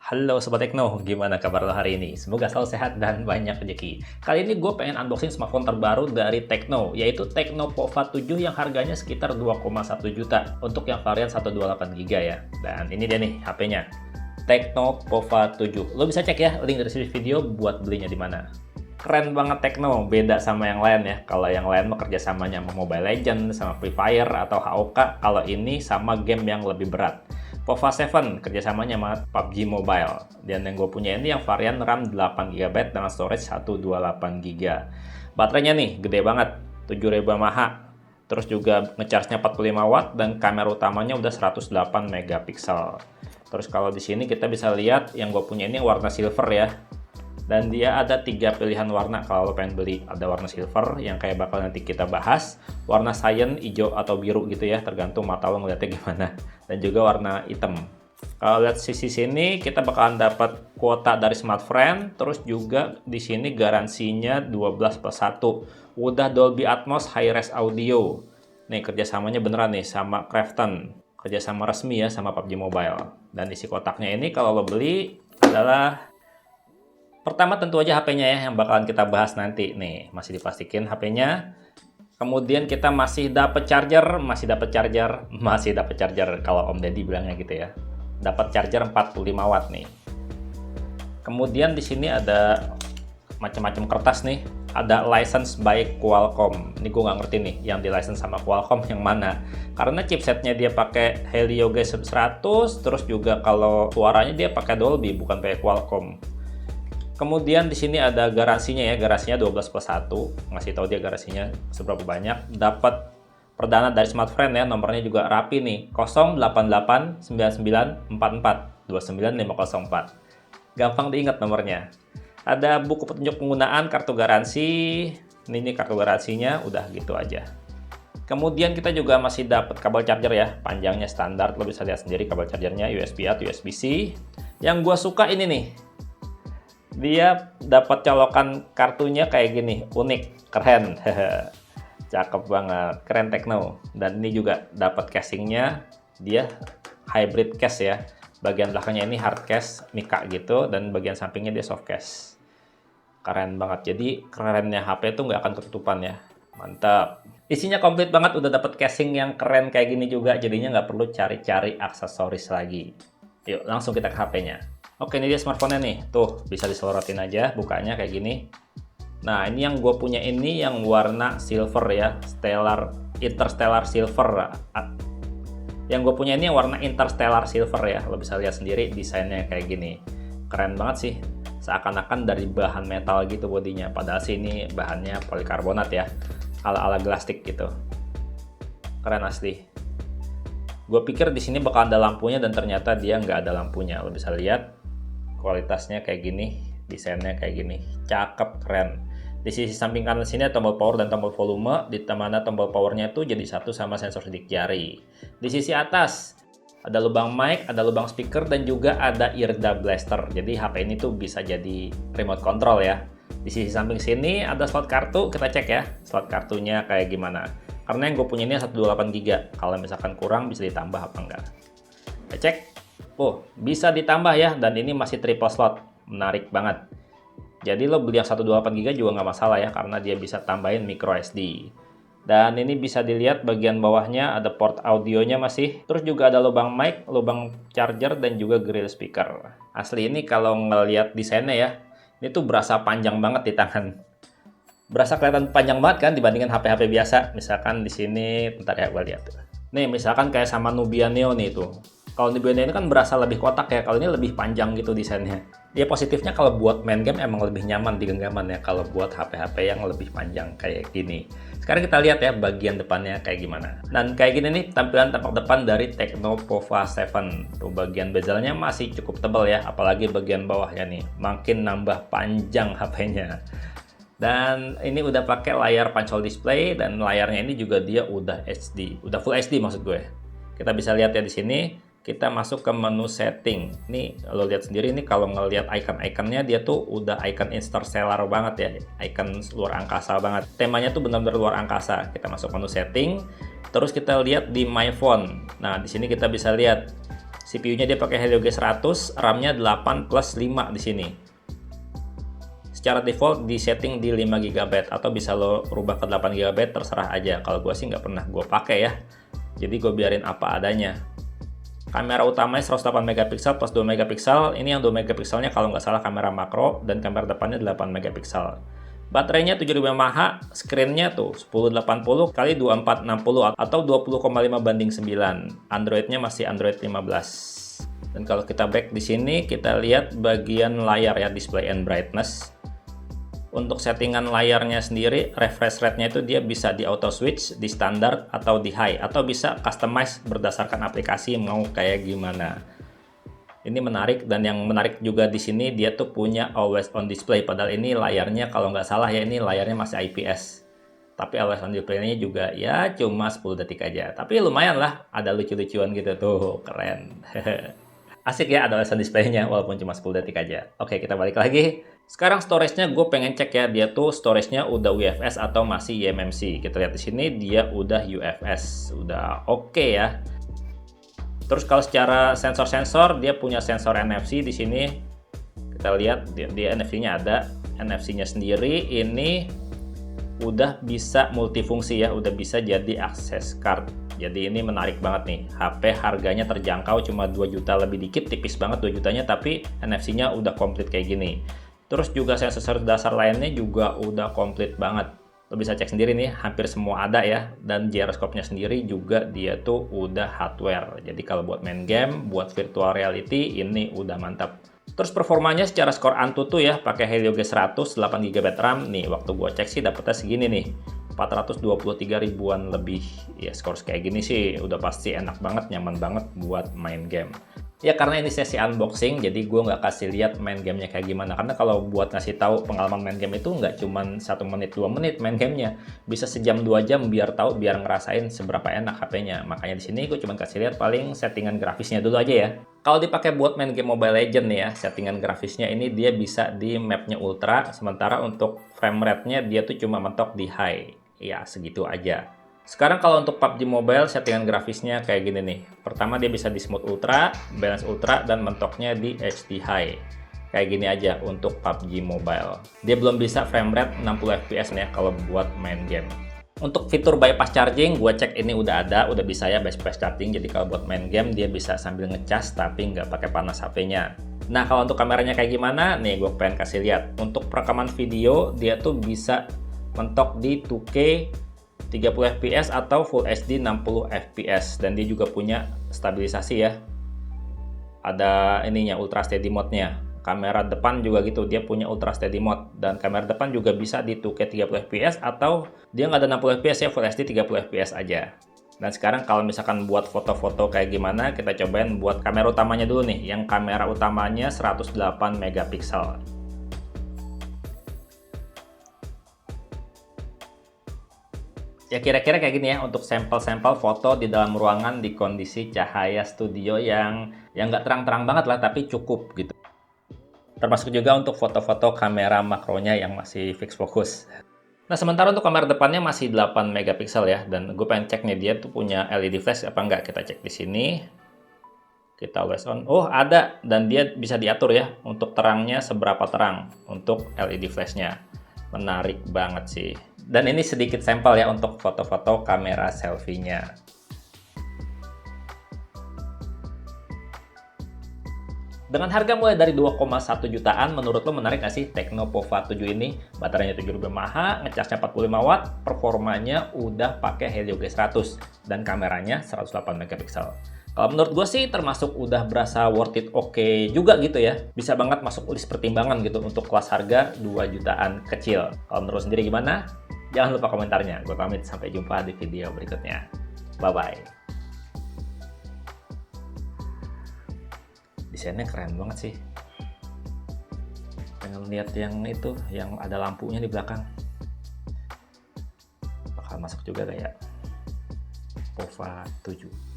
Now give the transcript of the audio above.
Halo Sobat Tekno, gimana kabar lo hari ini? Semoga selalu sehat dan banyak rezeki. Kali ini gue pengen unboxing smartphone terbaru dari Tekno, yaitu Tekno Pova 7 yang harganya sekitar 2,1 juta untuk yang varian 128GB ya. Dan ini dia nih HP-nya, Tekno Pova 7. Lo bisa cek ya link dari deskripsi video buat belinya di mana. Keren banget Tekno, beda sama yang lain ya. Kalau yang lain mah kerjasamanya sama Mobile Legends, sama Free Fire, atau HOK. Kalau ini sama game yang lebih berat. Pova 7 kerjasamanya sama PUBG Mobile. Dan yang gue punya ini yang varian RAM 8GB dengan storage 128GB. Baterainya nih gede banget, 7000 mAh. Terus juga ngecharge-nya 45 watt dan kamera utamanya udah 108 megapiksel. Terus kalau di sini kita bisa lihat yang gue punya ini warna silver ya. Dan dia ada 3 pilihan warna kalau lo pengen beli. Ada warna silver yang kayak bakal nanti kita bahas, warna cyan, hijau atau biru gitu ya, tergantung mata lo ngeliatnya gimana. Dan juga warna hitam. Kalau lihat sisi sini kita bakalan dapat kuota dari Smartfren, terus juga di sini garansinya 12+1. Udah Dolby Atmos high res audio. Nih kerjasamanya beneran nih sama Krafton. Kerjasama resmi ya sama PUBG Mobile. Dan isi kotaknya ini kalau lo beli adalah pertama tentu aja HP-nya ya yang bakalan kita bahas nanti. Nih, masih diplastikin HP-nya. Kemudian kita masih dapat charger kalau Om Deddy bilangnya gitu ya. Dapat charger 45 watt nih. Kemudian di sini ada macam-macam kertas nih. Ada license by Qualcomm. Ini gue nggak ngerti nih yang di license sama Qualcomm yang mana. Karena chipsetnya dia pakai Helio G100, terus juga kalau suaranya dia pakai Dolby bukan pakai Qualcomm. Kemudian di sini ada garansinya ya, garansinya 12+1, ngasih tahu dia garansinya seberapa banyak. Dapat perdana dari Smartfren ya, nomornya juga rapi nih, 088944 29504. Gampang diingat nomornya. Ada buku petunjuk penggunaan, kartu garansi, ini kartu garansinya, udah gitu aja. Kemudian kita juga masih dapat kabel charger ya, panjangnya standar, lo bisa lihat sendiri kabel chargernya USB-A atau USB-C. Yang gua suka ini nih. Dia dapat colokan kartunya kayak gini, unik, keren, cakep banget, keren Tekno. Dan ini juga dapat casingnya, dia hybrid case ya. Bagian belakangnya ini hard case, mika gitu, dan bagian sampingnya dia soft case. Keren banget, jadi kerennya HP tuh nggak akan ketutupan ya, mantap. Isinya komplit banget, udah dapat casing yang keren kayak gini juga, jadinya nggak perlu cari-cari aksesoris lagi. Yuk langsung kita ke HP-nya. Oke, ini dia smartphone-nya nih. Tuh, bisa diselorotin aja bukanya kayak gini. Nah, ini yang gue punya ini yang warna silver ya. Interstellar silver. Yang gue punya ini yang warna interstellar silver ya. Lo bisa lihat sendiri desainnya kayak gini. Keren banget sih. Seakan-akan dari bahan metal gitu bodinya. Padahal sih ini bahannya polikarbonat ya. Ala-ala glastik gitu. Keren asli. Gue pikir di sini bakal ada lampunya dan ternyata dia nggak ada lampunya. Lo bisa lihat. Kualitasnya kayak gini, desainnya kayak gini, cakep, keren. Di sisi samping kanan sini ada tombol power dan tombol volume, di mana tombol powernya itu jadi satu sama sensor sidik jari. Di sisi atas ada lubang mic, ada lubang speaker, dan juga ada earda blaster. Jadi HP ini tuh bisa jadi remote control ya. Di sisi samping sini ada slot kartu, kita cek ya, slot kartunya kayak gimana. Karena yang gue punya ini 128GB, kalau misalkan kurang bisa ditambah apa enggak. Kita cek. Oh, bisa ditambah ya, dan ini masih triple slot, menarik banget. Jadi lo beli yang 128GB juga nggak masalah ya, karena dia bisa tambahin micro SD. Dan ini bisa dilihat bagian bawahnya ada port audionya masih, terus juga ada lubang mic, lubang charger, dan juga grill speaker. Asli ini kalau ngelihat desainnya ya, ini tuh berasa panjang banget di tangan. Berasa kelihatan panjang banget kan dibandingkan HP-HP biasa. Misalkan di sini, bentar ya gue lihat. Nih, misalkan kayak sama Nubia Neo nih tuh. Kalau Nubia Neo ini kan berasa lebih kotak ya, kalau ini lebih panjang gitu desainnya. Dia positifnya kalau buat main game emang lebih nyaman di genggaman ya, kalau buat HP-HP yang lebih panjang kayak gini. Sekarang kita lihat ya bagian depannya kayak gimana. Dan kayak gini nih tampilan tampak depan dari Tekno Pova 7. Tuh bagian bezelnya masih cukup tebal ya, apalagi bagian bawahnya nih. Makin nambah panjang HP-nya. Dan ini udah pakai layar pancol display, dan layarnya ini juga dia udah HD, udah Full HD maksud gue. Kita bisa lihat ya di sini. Kita masuk ke menu setting. Nih lo lihat sendiri nih, kalau ngelihat icon-iconnya dia tuh udah icon interstellar banget ya, icon luar angkasa banget. Temanya tuh benar-benar luar angkasa. Kita masuk menu setting, terus kita lihat di My Phone. Nah di sini kita bisa lihat CPU-nya dia pakai Helio G100, RAM-nya 8 plus 5 di sini. Secara default di setting di 5 GB atau bisa lo rubah ke 8 GB, terserah aja. Kalau gue sih nggak pernah gue pakai ya. Jadi gue biarin apa adanya. Kamera utamanya 108 megapiksel plus 2 megapiksel. Ini yang 2 megapikselnya kalau nggak salah kamera makro, dan kamera depannya 8 megapiksel. Baterainya 7000 mAh, screen-nya tuh 1080 x 2460 atau 20,5:9. Android-nya masih Android 15. Dan kalau kita back di sini, kita lihat bagian layar ya, display and brightness. Untuk settingan layarnya sendiri, refresh rate-nya itu dia bisa di auto switch, di standar, atau di high, atau bisa customize berdasarkan aplikasi mau kayak gimana. Ini menarik, dan yang menarik juga di sini dia tuh punya always on display, padahal ini layarnya kalau nggak salah ya, ini layarnya masih IPS. Tapi always on display-nya juga ya cuma 10 detik aja. Tapi lumayan lah, ada lucu-lucuan gitu tuh, keren. Asik ya ada always on display-nya walaupun cuma 10 detik aja. Oke, kita balik lagi. Sekarang storage-nya gue pengen cek ya, dia tuh storage-nya udah UFS atau masih eMMC. Kita lihat di sini dia udah UFS, udah oke ya. Terus kalau secara sensor-sensor, dia punya sensor NFC di sini. Kita lihat dia NFC-nya ada. NFC-nya sendiri ini udah bisa multifungsi ya, udah bisa jadi access card. Jadi ini menarik banget nih. HP harganya terjangkau cuma 2 juta lebih dikit, tipis banget 2 jutanya, tapi NFC-nya udah komplit kayak gini. Terus juga sensor dasar lainnya juga udah komplit banget. Lo bisa cek sendiri nih, hampir semua ada ya. Dan gyroscope-nya sendiri juga dia tuh udah hardware. Jadi kalau buat main game, buat virtual reality, ini udah mantap. Terus performanya secara skor Antutu ya, pakai Helio G100, 8 GB RAM. Nih, waktu gua cek sih dapetnya segini nih. 423 ribuan lebih. Ya, skor kayak gini sih udah pasti enak banget, nyaman banget buat main game. Ya karena ini sesi unboxing, jadi gue nggak kasih lihat main gamenya kayak gimana. Karena kalau buat ngasih tahu pengalaman main game itu nggak cuma 1 menit 2 menit main gamenya, bisa sejam 2 jam biar tahu, biar ngerasain seberapa enak HP-nya. Makanya di sini gue cuma kasih lihat paling settingan grafisnya dulu aja ya. Kalau dipakai buat main game Mobile Legends nih ya, settingan grafisnya ini dia bisa di mapnya ultra, sementara untuk frame rate-nya dia tuh cuma mentok di high. Ya segitu aja. Sekarang kalau untuk PUBG Mobile settingan grafisnya kayak gini nih. Pertama dia bisa di smooth ultra, balance ultra, dan mentoknya di HD high. Kayak gini aja untuk PUBG Mobile. Dia belum bisa frame rate 60 fps nih ya kalau buat main game. Untuk fitur bypass charging, gue cek ini udah ada, udah bisa ya bypass charging. Jadi kalau buat main game dia bisa sambil ngecas tapi nggak pakai panas HP-nya. Nah kalau untuk kameranya kayak gimana? Nih gue pengen kasih lihat. Untuk perekaman video dia tuh bisa mentok di 2K 30 fps atau Full HD 60 fps, dan dia juga punya stabilisasi ya. Ada ininya Ultra Steady Mode-nya. Kamera depan juga gitu, dia punya Ultra Steady Mode, dan kamera depan juga bisa di 2K 30 fps atau dia nggak ada 60 fps ya, Full HD 30 fps aja. Dan sekarang kalau misalkan buat foto-foto kayak gimana, kita cobain buat kamera utamanya dulu nih. Yang kamera utamanya 108 megapiksel. Ya kira-kira kayak gini ya untuk sampel-sampel foto di dalam ruangan di kondisi cahaya studio yang nggak terang-terang banget lah, tapi cukup gitu. Termasuk juga untuk foto-foto kamera makronya yang masih fix fokus. Nah sementara untuk kamera depannya masih 8 megapiksel ya, dan gue pengen cek nih dia tuh punya LED flash apa enggak. Kita cek di sini. Kita always on. Oh ada, dan dia bisa diatur ya untuk terangnya seberapa terang untuk LED flashnya. Menarik banget sih. Dan ini sedikit sampel ya untuk foto-foto kamera selfie-nya. Dengan harga mulai dari 2,1 jutaan, menurut lo menarik nggak sih Tecno Pova 7 ini? Baterainya 7000 mAh, ngecasnya 45 watt, performanya udah pakai Helio G100, dan kameranya 108 megapiksel. Kalau menurut gue sih termasuk udah berasa worth it, oke juga gitu ya. Bisa banget masuk list pertimbangan gitu untuk kelas harga 2 jutaan kecil. Kalau menurut lo sendiri gimana? Jangan lupa komentarnya. Gue pamit, sampai jumpa di video berikutnya. Bye-bye. Desainnya keren banget sih. Pengen lihat yang itu, yang ada lampunya di belakang. Bakal masuk juga kayak Pova 7.